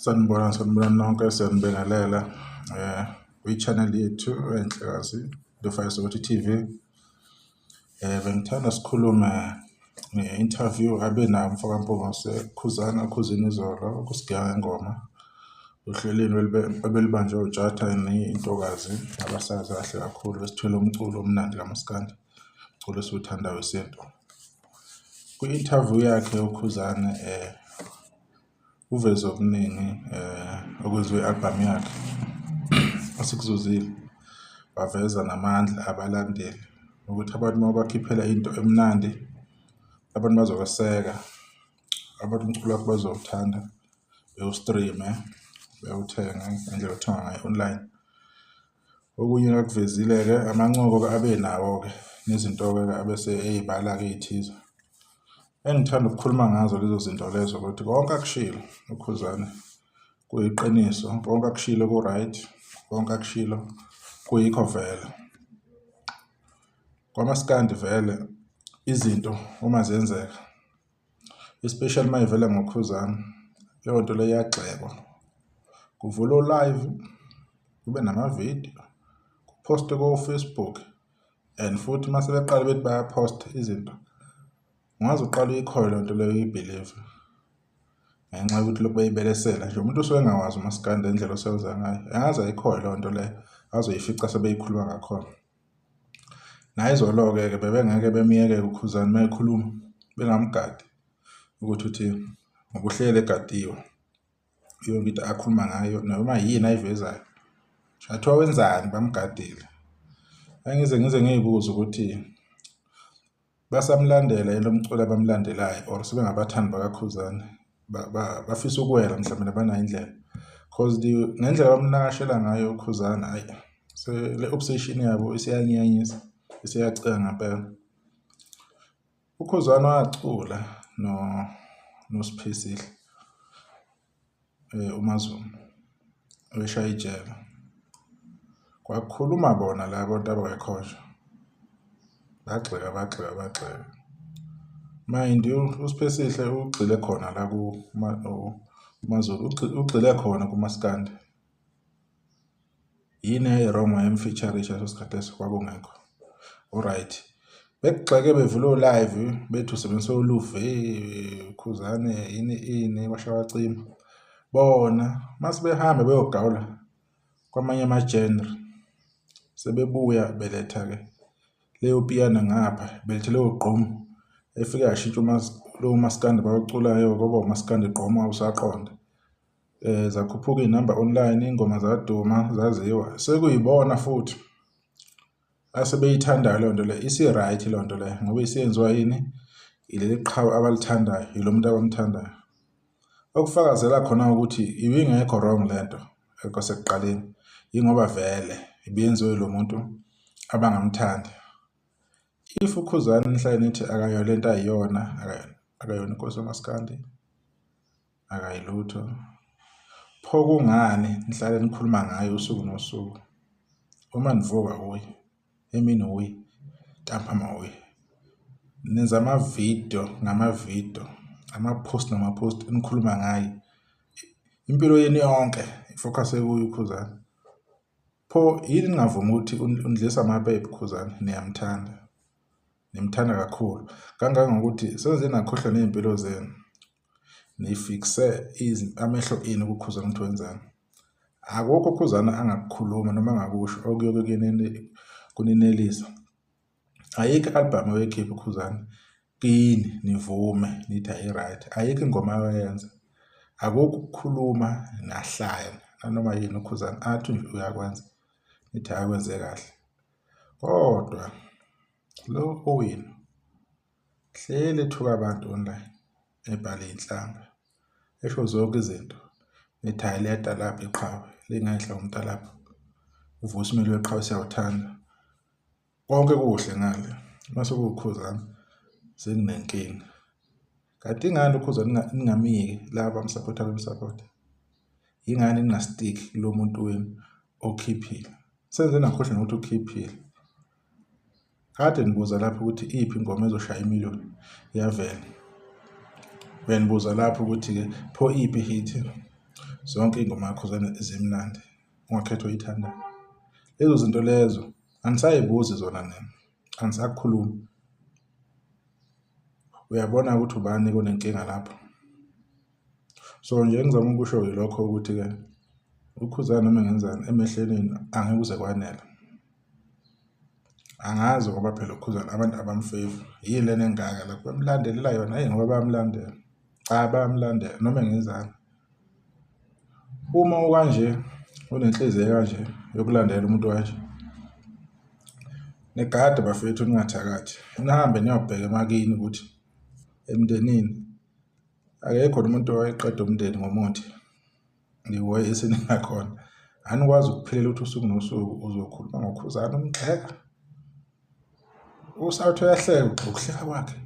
Sanibona nonke, siyanibingelela kwi-channel yethu enhlekazi The570 TV. Bengithanda sikhulume nge-interview abe nayo umfaka Mpungose Khuzini Zolo kusigiya ngengoma ohlelweni ebelibanjwe uJatha nentokazi abasazi kahle kakhulu besithwele umculo omnandi kaMaskandi, umculo esiwuthandayo wesintu. Kwi-interview yakhe uKhuzani uveze okuningi okwenziwe i-album yakhe asikuzuzile, waveza namandla abalandeli ukuthi abantu uma bakhiphela into emnandi abantu bazokweseka, abantu umculo wakho bazowuthanda, bewustreame, bewuthenge ngendlela othenga ngayo online. Okunye akakuvezile-ke amancoko abe nawo-ke nezinto-ke abese ey'bala-ke ey'thize. Engithanda ukukhuluma ngazo lezo zinto lezo ukuthi konke akushilo uKhuzani kuyiqiniso, konke akushilo ku-right, konke akushilo kuyikho vele. KwaMaskandi vele izinto uma zenzeka, especially uma ivela ngoKhuzani, leyo nto leyo iyagxekwa. Kuvulwa live, kube namavidiyo, kuphostwe ko-Facebook, and futhi uma sebeqala bethi bayaphosta izinto, ungaze uqale uyikholwe lento leyo uyibhilive ngenxa yokuthi lokhu beyibelesela nje. Umuntu usuke engawazi uMaskandi indlela osebenza ngayo, engaze ayikholwe leyo nto leyo, azoyifica sebeyikhuluma ngakhona. Nayizolo-ke bebengeke bemiyeke uKhuzani uma ekhuluma bengamgadi ukuthi uthini, ngoba uhlele egadiwe yonke into akhuluma ngayo noma yini ayivezayo. Shathiwa wenzani bamgadile. Angize ngiyibuza ukuthi basamlandela yini umculo abamlandelayo or sebengabathandi bakaKhuzani bafisa ukuwela mhlawumbe nabanayo indlela, because ngendlela bamnakashela ngayo uKhuzani, hayi le obsession yabo isiyanyanyisa, isiyacika ngempela. uKhuzani wacula noSiphesihle uMaZulu weshaya ijele, kwakhuluma bona labo bantu abakhohlwa, bagxeka. Mind you, uSiphesihle ugxile khona la kuMaZulu, ugxile khona kuMaskandi. Yini eyirong wayemfeaturisha leso sikhathi leso kwakungekho? Alright, bekugxeke bevula live bethi usebenzise uluve uKhuzani ini washa wacima. Bona masebehamba beyogawula kwamanye ama-genre, sebebuya beletha-ke leyo piano ngapha, belethe leyo gqomu efike yashintsha lowo Maskandi bawuculayo kwaba uMaskandi gqomu awusaqonda. Zakhuphuka iy'namba online, ingoma zaduma zaziwa, sekuyibona futhi asebeyithandayo leyo nto leyo. Isi-right leyo nto leyo ngoba isiyenziwa yini? Ileli qhawe abalithandayo, yilo muntu abamthandayo. Okufakazela khona ukuthi ibingekho wrong lento kwasekuqaleni, yingoba vele ibiyenziwe lo muntu abangamthandi. If uKhuzani nihlale nithi akayo lento ayiyona, akayona inkosi yaMaskandi, akayilutho, pho kungani nihlale nikhuluma ngayo usuku nosuku? Uma nivuka uye, emini uye, ntambama uye, nenza amavidiyo ngamavidiyo, amapost ngamapost nikhuluma ngayo, impilo yenu yonke ifocus-e kuyo uKhuzani. Pho yini ningavumi ukuthi undlisa amaphepha uKhuzani? Niyamthanda, nimthanda kakhulu kangangokuthi senze nakhohlwa ney'mpilo zenu, nifikse amehlo enu kuKhuzani ukuthi wenzani. Akukho uKhuzani angakukhuluma noma angakusho okuyoke kuninelisa. Ayikho i-album oyekhipha uKhuzani kini nivume nithi ayi-right, ayikho ingoma ayenza, akukho ukukhuluma nahlaya nanoma yini uKhuzani athi nje uyakwenza nithi akwenze kahle. Kodwa lo owenu hleli ethuka abantu online, ebhala iy'nhlamba, esho zonke izinto, nithi hayi liyada lapha iqhawe, lingayihla umuntu lapha, uVusimile weqhawe siyawuthanda, konke kuhle ngale. Mase kuwuKhuzani sekunenkinga. Kanti ingani uKhuzani ningamiyeki laba abamsapotha bemsapotha? Yingani ningastick kulo muntu wenu okhiphile? Senze nakhohlwa nokuthi ukhiphile. Kade nibuza lapho ukuthi iphi ingoma ezoshaya imiliyoni, iyavela. Benibuza lapho ukuthi-ke pho iphi hit? zonke iy'ngoma kaKhuzani zimnandi ungakhetha oyithanda. Lezo zinto lezo angisayibuzi zona nina, angisakhulumi. Uyabona ukuthi ubani kunenkinga lapho. So nje engizama ukusho yilokho ukuthi-ke uKhuzani noma ngenzani emehleleni angeke uze kwanele. Angazi ngoba phela uKhuzani abantu abamfavor yini lena engaka lapho bamlandelela yona ngoba bayamlandela. Cha, bayamlandela noma ngenzani. Uma ukanje unenhliziyo kanje yokulandela umuntu kanje, negade bafethu ningathakathi nihambe niyobheka emakini ukuthi emndenini akekho umuntu owayeqeda umndeni ngomuthi ngiwo eseningakhona. Anikwazi ukuphilela ukuthi usuku nosuku uzokhuluma ngoKhuzani umgxeka. Usawuthi uyahleka ukuhleka kwakhe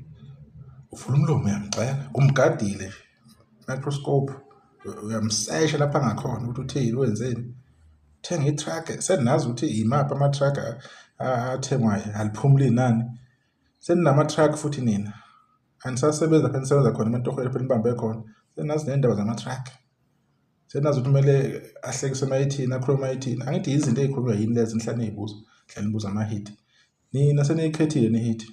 uvula umlomo uyamgxeka umgadile microscope uyamsesha lapha angakhona ukuthi uthini wenzeni. Thenga i-truck senazi ukuthi imaphi ama-truck athengwayo aliphumuli inani. Seninama-truck futhi nina anisasebenza phela nisebenza khona eMatohweni phela nibambe khona. Senazi nendaba zama-truck. Senazi ukuthi kumele ahlekise mayithini akhulume mayithini. Angithi izinto ey'khulunywa yini lezi nihlale niyibuza nihlale nibuza ama-hit. Nina seniyikhethile ni-hit.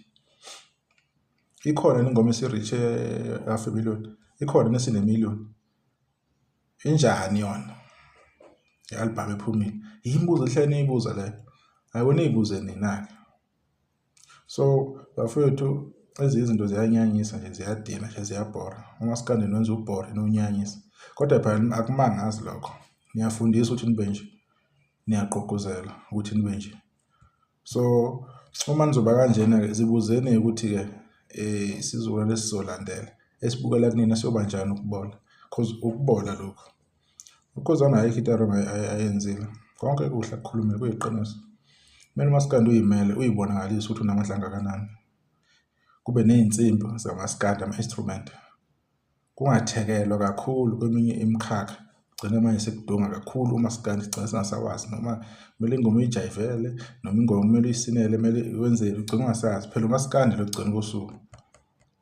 Ikhona ingoma esi-reach half a million. Ikhona nesine-million. Injani yona? I-album ephumile. Imibuzo nihlale niyibuza leyo. Ayibona niyibuze nina-ke. So bafowethu ezinye izinto ziyanyanyisa nje ziyadina nje ziyabhora. UMaskandi nwenza ubhore nonyanyisa. Kodwa phela akumangazi lokho. Niyafundisa ukuthi nibe nje. Niyagqugquzela ukuthi nibe nje. So uma nizoba kanjena zibuzeni ukuthi-ke isizukulwane esizolandela esibukela kunina siyoba njani ukubola. Because ukubola lokho. UKhuzani ayikho into ayenzile. Konke kuhle akukhulumile kuyiqiniso. Kumele uMaskandi uyimele uyibonakalise ukuthi unamandla kangakanani. Kube ney'nsimbi zamaskandi ama-instrument. Kungathekelwa kakhulu kweminye imikhakha. Gcina manje sekudunga kakhulu uMaskandi sigcina singasawazi noma kumele ingoma uyijayivele noma ingoma kumele uyisinele kumele wenzele ugcina ungasazi. Phela uMaskandi lokugcina kosuku.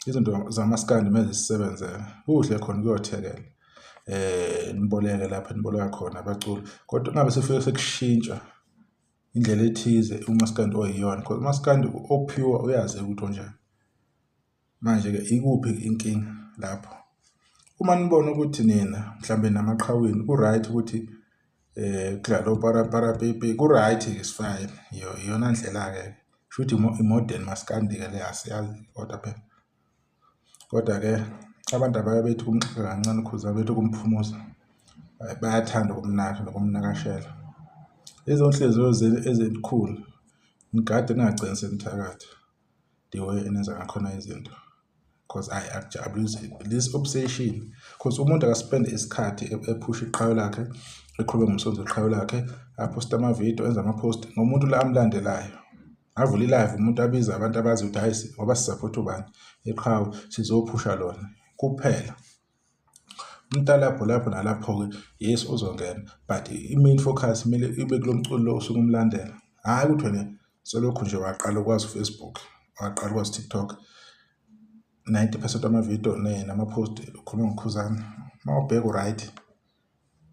Izinto zamaskandi manje zisebenzele. Kuhle khona kuyothekela. Niboleke lapha niboleka khona abaculi. Kodwa kungabe sefike sekushintsha indlela ethize uMaskandi oyiyona. Because uMaskandi opure uyazi ukuthi onjani. Manje-ke ikuphi inkinga lapho? Uma nibona ukuthi nina mhlambe namaqhawini ku-right ukuthi kudlala para pepe ku-right is fine. Iyona ndlela-ke. Futhi i-modern Maskandi-ke le asiyazi kodwa phela. Kodwa-ke abantu abaya bethu kumxhaka kancane uKhuzani bethu kumphumuza. Bayathanda ukumnaka nokumnakashela. Lezo nhliziyo ezikhulu ngigade ningagcini senithakatha. The way enenza ngakhona izinto. Because akujabulisi this obsession. Because umuntu akaspend isikhathi ephusha iqhawe lakhe, eqhubeka ngomsonto iqhawe lakhe, aposta ama-video, enza ama-post ngomuntu la amlandelayo. Avula i-live umuntu abiza abantu abazi ukuthi hayi ngoba sisupport ubani iqhawe sizophusha lona kuphela. Umntalapho lapho nalapho-ke yes uzongena but i-main focus kumele ibe kulo mculo lo osuke umlandela. Hayi ukuthi wena selokhu nje waqala ukwazi uFacebook, waqala ukwazi TikTok. 90% wama-video nama-post ukhuluma ngoKhuzani. Uma ubheka u-right.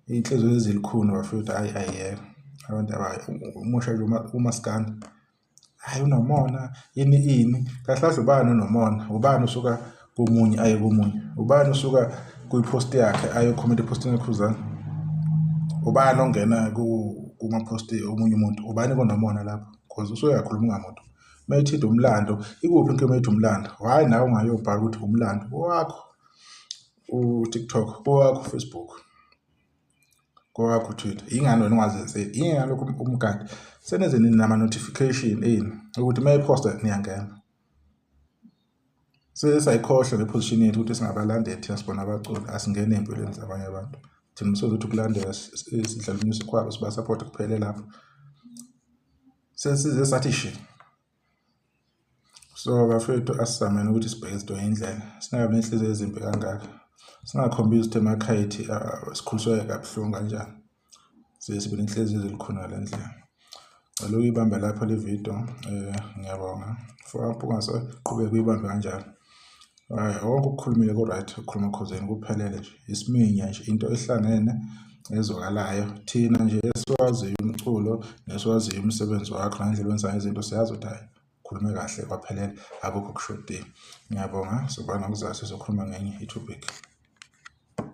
Iy'nhliziyo ezilikhuni bafowethu ayiyeke. Abantu umusha nje uMaskandi. Hayi unomona ini. Kahle kahle ubani unomona? Ubani usuka komunye aye komunye? Ubani usuka kuyipost yakhe ayo comment epostini eKhuzani? Ubani ongena kuma-post omunye umuntu? Ubani konomona lapho? Because usuyakhuluma ngamuntu. Mayithinta umlando, ikuphi inkinga ethi umlando? Why nawe ungayobhala ukuthi umlando wakho uTikTok, wakho uFacebook, wakho uTwitter. Ingani wena ungazenzeli? Ingani lokho umgadi? Seneze nama-notification ukuthi mayiposta niyangena. Sesayikhohlwa ngeposition yethu ukuthi singabalandeli thina sibona abaculi asingene empilweni zabanye abantu. Thina msebenzi ukuthi ukulandela sidlala umusic kwabo sibasupport kuphela lapho. Sesize sathi shi. So bafethu asizameni ukuthi sibheke izinto ngendlela. Singabi nenhliziyo ezimbi kangaka. Singakhombisi ukuthi emakhayithi sikhuliswe kabuhlungu kanjani. Sibe nenhliziyo ezilikhuna le ndlela. Aloku ibambe lapha le video ngiyabonga. For ungasoqhubeka uyibambe kanjalo. Hhayi, konke ukukhulumile ku-right, ukukhuluma Khozaini kuphelele nje. Isiminya nje, into ehlangene ezwakalayo. Thina nje esiwaziyo umculo nesiwaziyo umsebenzi wakho ngendlela owenza izinto siyazi ukuthi hhayi, ukhulume kahle kwaphelele, akukho okushodile. Ngiyabonga, soba nokuzayo sizokhuluma ngenye i-topic.